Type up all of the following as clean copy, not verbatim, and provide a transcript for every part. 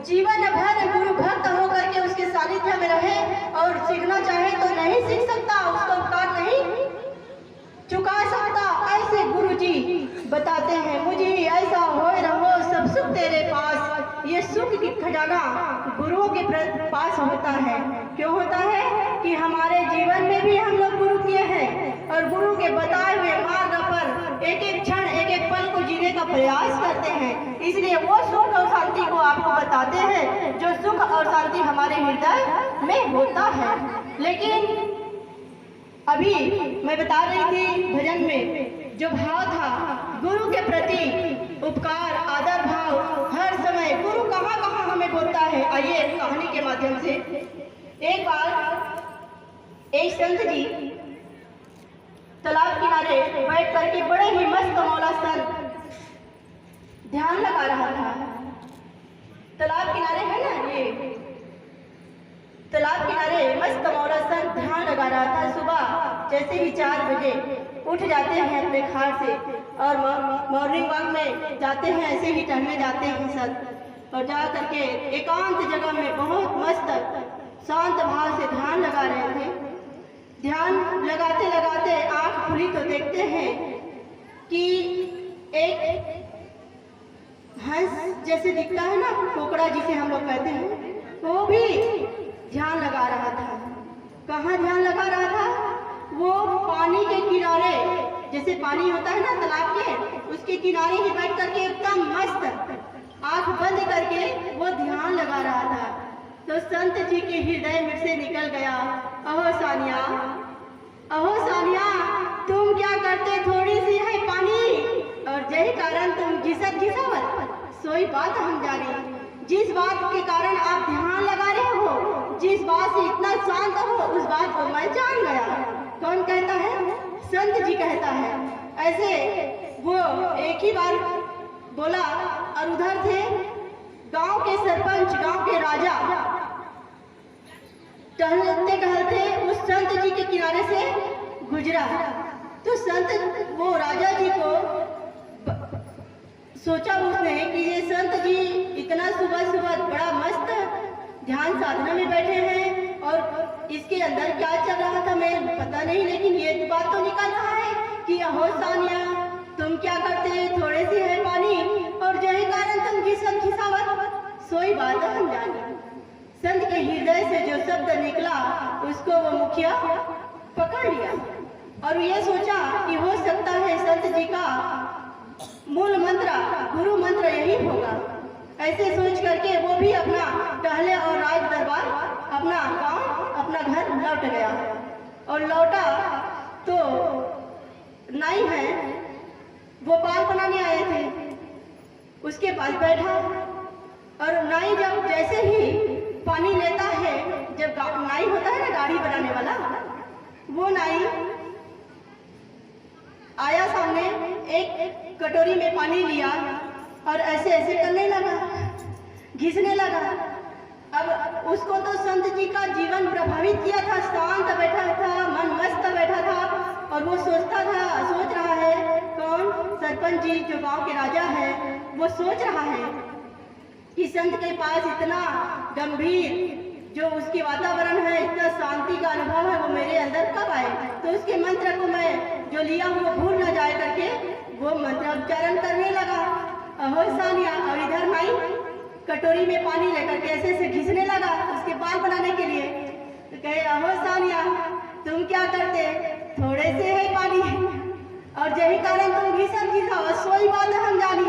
जीवन भर गुरु भक्त होकर के उसके सानिध्य में रहे और सीखना चाहे तो नहीं सीख सकता, उसका उपकार नहीं चुका सकता। ऐसे गुरु जी बताते हैं, मुझे ऐसा हो रहो सब सुख तेरे पास। ये सुख की खजाना गुरुओं के पास होता है। क्यों होता है कि हमारे जीवन में भी हम लोग गुरु किए हैं और गुरु के बताए हुए मार्ग पर एक एक क्षण एक एक पल को जीने का प्रयास करते हैं। इसलिए वो सुख और शांति को आपको बताते हैं जो सुख और शांति हमारे हृदय में होता है। लेकिन अभी मैं बता रही थी भजन में जो भाव था गुरु के प्रति उपकार आदर भाव हर समय गुरु कहाँ कहाँ हमें बोलता है। आइए कहानी के माध्यम से। एक बार एक संत जी तालाब किनारे बैठ करके बड़े ही मस्त मौला संत ध्यान लगा रहा था। तालाब किनारे है ना, ये तालाब किनारे मस्त मौला संत ध्यान लगा रहा था। सुबह जैसे ही 4 बजे उठ जाते हैं अपने खाट से और मॉर्निंग वॉक में जाते हैं, ऐसे ही टहलने जाते हैं संत और जा करके एकांत जगह में बहुत मस्त शांत भाव से ध्यान लगा रहे थे। ध्यान लगाते लगाते आंख खुली तो देखते हैं कि एक हंस जैसे दिखता है ना, कोकड़ा जिसे हम लोग कहते हैं, वो भी ध्यान लगा रहा था। कहाँ ध्यान लगा रहा था? वो पानी के किनारे, जैसे पानी होता है ना तालाब के, उसके किनारे ही बैठ करके एकदम मस्त आंख बंद करके वो ध्यान लगा रहा था। तो संत जी के हृदय में से निकल गया, अहो सानिया, अहो सानिया, तुम क्या करते, थोड़ी सी है पानी और यही कारण तुम घिसत घिसावत। सोई बात हम जाने, जिस बात के कारण आप ध्यान लगा रहे हो, जिस बात से इतना शांत हो, उस बात को मैं जान गया। कौन कहता है? संत जी कहता है। ऐसे वो एक ही बार बोला और उधर थे गांव के सरपंच, गांव के राजा टहलते टहलते उस संत जी के किनारे से गुजरा। तो संत वो राजा जी को सोचा उसने कि ये संत जी इतना सुबह सुबह बड़ा मस्त ध्यान साधना में बैठे हैं और इसके अंदर क्या चल रहा था मैं पता नहीं, लेकिन ये बात तो निकल रहा है कि अहो सानिया, तुम क्या करते, थोड़े से है पानी और यही कारण तुम घिसन खिसावत। सोई बात हम जाने। संत के हृदय से जो शब्द निकला उसको वो मुखिया पकड़ लिया और ये सोचा कि हो सकता है संत जी का मूल मंत्र, गुरु मंत्र यही होगा। ऐसे सोच करके वो भी अपना टहले और राज दरबार, अपना गांव, अपना घर लौट गया। और लौटा तो नाई है वो बाल बनाने आए थे, उसके पास बैठा और नाई जब जैसे ही पानी लेता है, जब नाई होता है ना गाड़ी बनाने वाला, वो नाई आया सामने, एक कटोरी में पानी लिया और ऐसे ऐसे करने लगा, घिसने लगा। अब उसको तो संत जी का जीवन प्रभावित किया था, शांत बैठा था, मन मस्त बैठा था और वो सोचता था, सोच रहा है, कौन? सरपंच जी जो गांव के राजा है, वो सोच रहा है कि संत के पास इतना गंभीर जो उसके वातावरण है, इतना शांति का अनुभव है, वो मेरे अंदर कब आए? तो उसके मंत्र को मैं जो लिया हूँ वो भूल न जाए करके वो मंत्र उच्चारण करने लगा, अहो सानिया। और इधर नाई कटोरी में पानी लेकर के ऐसे ऐसे घिसने लगा उसके बाल बनाने के लिए। तो कहे, अहो सानिया, तुम क्या करते, थोड़े से है पानी और यही कारण तुम घिसन घिसाओ। सोई बात हम जानी।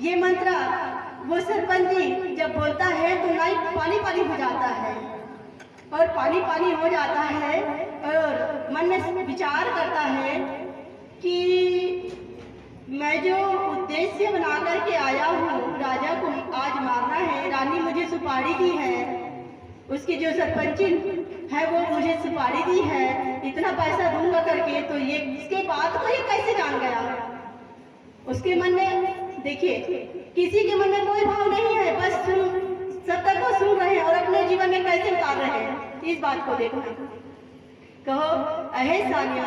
ये मंत्र वो सरपंच जी जब बोलता है तो नाई पानी पानी हो जाता है और पानी पानी हो जाता है और मन में विचार करता है कि मैं जो उद्देश्य बना करके आया हूँ, राजा को आज मारना है, रानी मुझे सुपारी दी है, उसकी जो सरपंची है वो मुझे सुपारी दी है, इतना पैसा दूंगा करके, तो ये इसके बाद तो ये कैसे जान गया? उसके मन में देखिए, किसी के मन में कोई भाव नहीं है, बस सत्य को सुन रहे हैं और अपने जीवन में कैसे उतार रहे हैं, इस बात को देखो। कहो, अहे सानिया,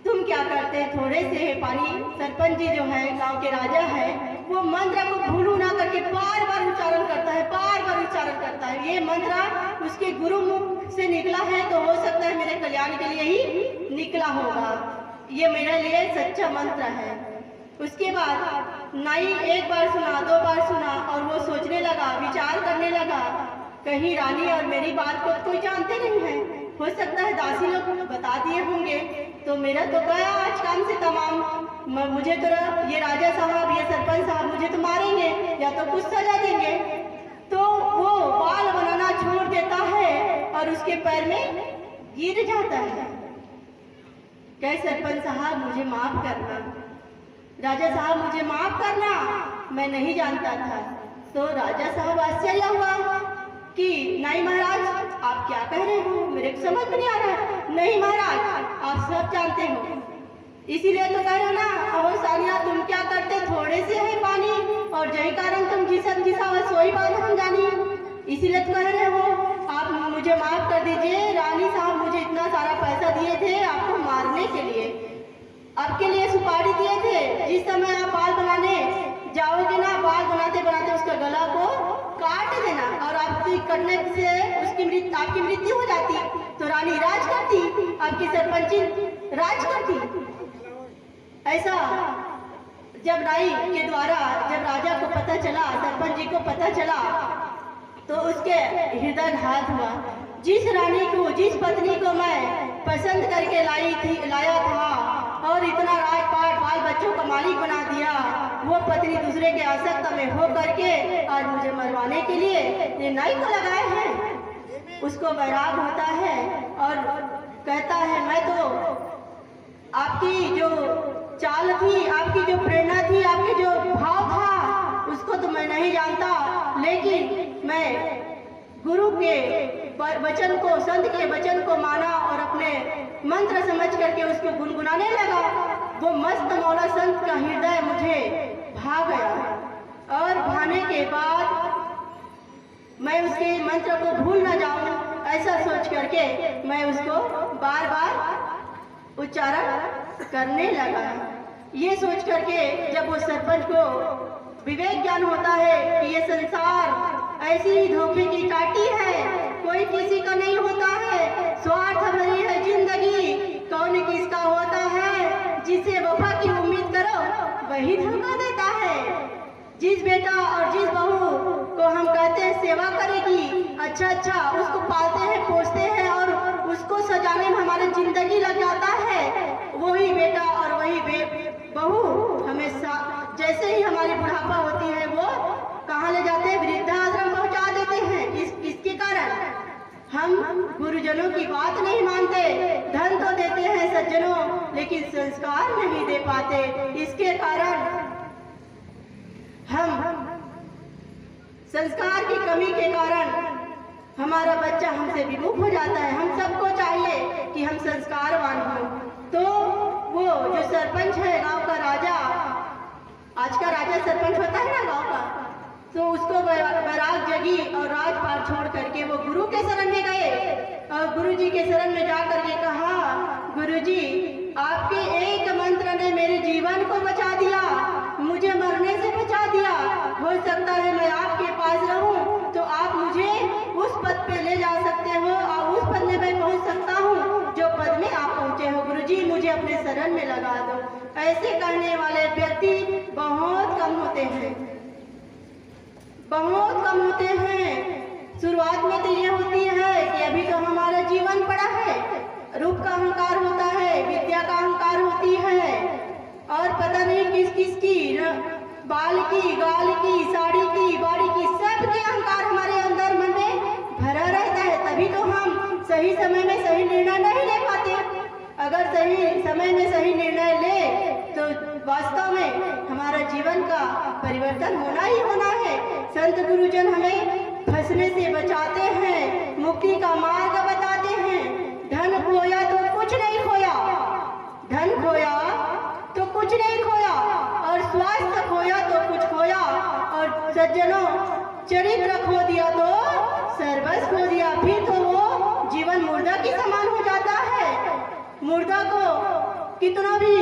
तुम क्या करते थोड़े से है पानी। सरपंच जी जो है गांव के राजा है, वो मंत्र को भूलू ना करके बार बार उच्चारण करता है, बार बार उच्चारण करता है। ये मंत्र उसके गुरु मुख से निकला है तो हो सकता है मेरे कल्याण के लिए ही निकला होगा। ये मेरे लिए सच्चा मंत्र है। उसके बाद नाई एक बार सुना, 2 बार सुना और वो सोचने लगा, विचार करने लगा, कहीं रानी और मेरी बात को कोई जानते नहीं है, हो सकता है दासी लोग बता दिए होंगे, तो मेरा तो गया आज काम से तमाम। मुझे तो ये राजा साहब, ये सरपंच साहब मुझे तो मारेंगे या तो कुछ सजा देंगे। तो वो बाल बनाना छोड़ देता है और उसके पैर में गिर जाता है। कहे सरपंच साहब मुझे माफ करना, राजा साहब मुझे माफ करना, मैं नहीं जानता था। तो राजा साहब आश्चर्य हुआ कि नहीं महाराज आप क्या कह रहे हो, मेरे को समझ में नहीं आ रहा है। नहीं महाराज आप सब जानते हो, इसीलिए तो कह रहे हो ना, अहो सानिया तुम क्या करते, थोड़े से है पानी और यही कारण तुम घिसन घिसावत, सोई बात हम जानी, इसीलिए तो कह रहे हो। आप मुझे माफ कर दीजिए, रानी साहब मुझे इतना सारा पैसा दिए थे आपको मारने के लिए, आपके लिए सुपारी दिए थे। जिस समय आप बाल बनाने जाओगे ना, बाल बनाते बनाते उसका गला को काट देना और आपकी कटने से आपकी मृत्यु हो जाती, तो रानी राज करती, आपकी सरपंची राज करती। ऐसा जब नाई के द्वारा जब राजा को पता चला, सरपंच जी को पता चला, तो उसके हृदय घात हुआ। जिस रानी को, जिस पत्नी को मैं पसंद करके लाया था और इतना राजपाट बाल बच्चों का मालिक बना दिया, वो पत्नी दूसरे के आसक्त में हो करके आज मुझे मरवाने के लिए ये नाई को लगाए हैं। उसको वैराग होता है और कहता है मैं तो आपकी जो चाल थी, आपकी जो प्रेरणा थी, आपके जो भाव था, उसको तो मैं नहीं जानता, लेकिन मैं गुरु के वचन को, संत के वचन को माना और अपने मंत्र समझ करके उसको गुनगुनाने लगा। वो मस्त मौला संत का हृदय मुझे भा गया और भाने के बाद मैं उसके मंत्र को भूल न जाऊं, ऐसा सोच करके मैं उसको बार बार उच्चारण करने लगा। ये सोच करके जब वो सरपंच को विवेक ज्ञान होता है कि ये संसार ऐसी ही धोखे की टाटी है, कोई किसी का नहीं होता है, स्वार्थ भरी है जिंदगी, कौन किसका होता है, जिसे वफा की उम्मीद करो वही धोखा देता है। जिस बेटा और जिस बहू को हम कहते हैं सेवा करेगी, अच्छा उसको पालते हैं, पोसते हैं और उसको सजाने में हमारी जिंदगी लग जाता है, वही बेटा और वही बहू हमेशा जैसे ही हमारी बुढ़ापा होती है वो कहाँ ले जाते हैं, वृद्धाश्रम पहुंचा देते हैं। इसके कारण हम गुरुजनों की बात नहीं मानते, धन तो देते हैं सज्जनों लेकिन संस्कार नहीं दे पाते। इसके कारण हम संस्कार की कमी के कारण हमारा बच्चा हमसे विमुख हो जाता है। हम सबको चाहिए कि हम संस्कारवान हों। तो वो जो सरपंच है गांव का राजा, आज का राजा सरपंच होता है ना गांव का, तो उसको वैराग जगी और राजपाट छोड़ करके वो गुरु के शरण में गए और गुरु जी के शरण में जा करके कहा, गुरु जी आपके एक मंत्र ने मेरे जीवन को बचा दिया, मुझे मरने से बचा दिया। हो सकता है मैं आपके पास रहूं तो आप मुझे उस पद पे ले जा सकते हो और उस पद में मैं पहुंच सकता हूं जो पद में आप पहुंचे हो। गुरुजी मुझे अपने शरण में लगा दो। ऐसे कहने वाले व्यक्ति बहुत कम होते हैं, बहुत कम होते हैं। शुरुआत में तो ये होती है कि अभी तो हमारा जीवन पड़ा है, रूप का अहंकार होता है, विद्या का अहंकार होती है और पता नहीं किस किस की, बाल की, गाल की, साड़ी की, बाड़ी की, सब के अहंकार हमारे अंदर मन में भरा रहता है। तभी तो हम सही समय में सही निर्णय नहीं ले पाते। अगर सही समय में सही निर्णय ले तो वास्तव में हमारा जीवन का परिवर्तन होना ही होना है। संत गुरुजन हमें फंसने से बचाते हैं, मुक्ति का मार्ग बताते हैं। धन खोया तो कुछ नहीं खोया, धन खोया तो कुछ नहीं खोया और स्वास्थ्य खोया तो कुछ खोया और सज्जनों चरित्र खो दिया तो सर्वस्व खो दिया। फिर तो वो जीवन मुर्दा के समान हो जाता है। मुर्दा को कितना भी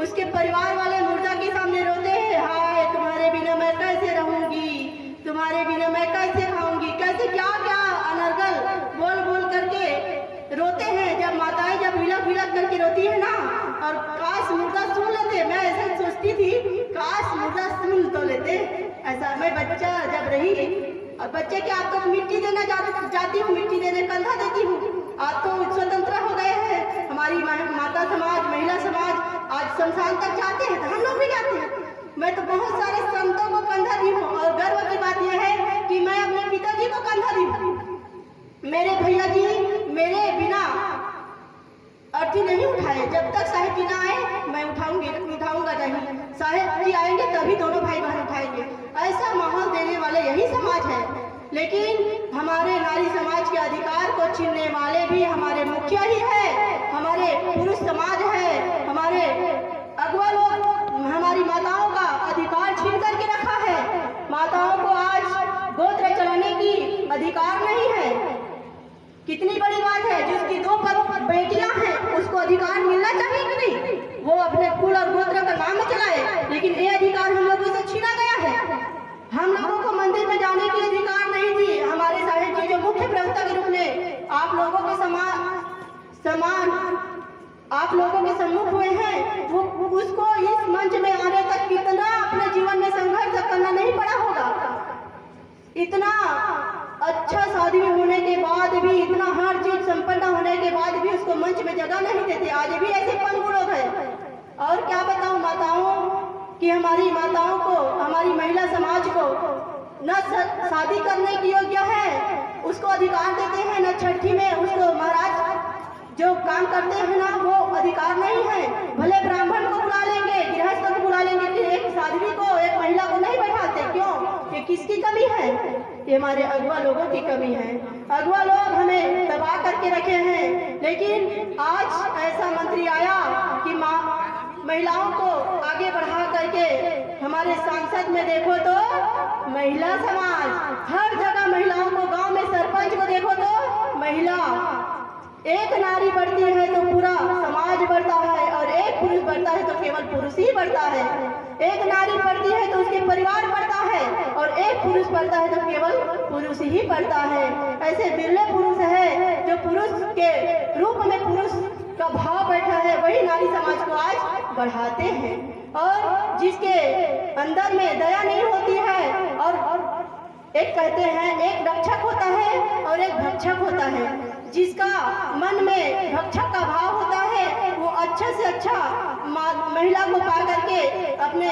उसके परिवार वाले मुर्दा के सामने रोते हैं, हाय तुम्हारे बिना मैं कैसे रहूंगी, तुम्हारे बिना मैं कैसे खाऊंगी, कैसे क्या क्या अनर्गल बोल बोल करके रोते हैं। जब माताएं जब विलक विलक करके रोती है ना, और काश मुर्दा सुन लेते, मैं ऐसा सोचती थी काश मुर्दा सुन तो लेते ऐसा। मैं बच्चा जब रही, और बच्चे के आप तो मिट्टी देना जाती हूँ, मिट्टी देने कंधा देती हूँ। आज तो स्वतंत्र हो गए हैं हमारी माता समाज, महिला समाज, आज शमशान तक जाते हैं तो हम लोग भी जाते हैं। मैं तो बहुत सारे संतों को कंधा दी हूँ, और गर्व की बात यह है कि मैं अपने पिताजी को कंधा दी हूँ। मेरे भैया जी मेरे बिना अर्थी नहीं उठाए, जब तक साहेब जी ना आए मैं उठाऊंगा नहीं, साहेब जी आएंगे तभी दोनों भाई बहन उठाएंगे। ऐसा माहौल देने वाले यही समाज है। लेकिन हमारे नारी समाज के अधिकार को छीनने वाले भी हमारे मुखिया ही है, हमारे पुरुष समाज है, हमारे अगुआ लोग हमारी माताओं का अधिकार छीन करके रखा है। माताओं को आज गोत्र चलाने की अधिकार नहीं है। कितनी बड़ी बात है, जिसकी 2 बेटियां हैं उसको अधिकार मिलना चाहिए कि नहीं, वो अपने कुल और गोत्र का नाम चलाए। लेकिन ये अधिकार हम लोगों से छीना गया है। हम लोगों को मंदिर में जाने की अधिकार नहीं दी। हमारे साहिब जी जो मुख्य प्रवक्ता के रूप में आप लोगों के समान आप लोगों के सम्मुख हुए हैं, वो उसको इस मंच में आने तक कितना अपने जीवन में संघर्ष करना नहीं पड़ा होगा। इतना अच्छा शादी होने के बाद भी, इतना हर चीज संपन्न होने के बाद भी उसको मंच में जगह नहीं देते। आज भी ऐसे पंगु लोग हैं। और क्या बताऊं माताओं कि हमारी माताओं को, हमारी महिला समाज को न शादी करने की योग्य है उसको अधिकार देते हैं, न छठी में उसको महाराज जो काम करते हैं ना वो अधिकार नहीं है। भले ब्राह्मण को बुला लेंगे, गृहस्थ को बुला लेंगे, कि एक साध्वी को, एक महिला को नहीं बैठाते। क्यों? ये किसकी कमी है? ये हमारे अगुआ लोगों की कमी है। अगुआ लोग हमें दबा करके रखे हैं। लेकिन आज ऐसा मंत्री आया कि महिलाओं को आगे बढ़ा करके, हमारे सांसद में देखो तो महिला समाज, हर जगह महिलाओं को, गांव में सरपंच को देखो तो महिला। एक नारी बढ़ती है तो पूरा समाज बढ़ता है, और एक पुरुष बढ़ता है तो केवल पुरुष ही बढ़ता है। एक नारी बढ़ती है तो उसके परिवार बढ़ता है, और एक पुरुष बढ़ता है तो केवल पुरुष ही बढ़ता है। ऐसे बिरले पुरुष है जो पुरुष के रूप में पुरुष का भाव बैठा है, वही नारी समाज को आज बढ़ाते हैं। और जिसके अंदर में दया नहीं होती है, और एक कहते हैं एक रक्षक होता है और एक भक्षक होता है। जिसका मन में भक्षक का भाव होता है वो अच्छा से अच्छा महिला को पा करके अपने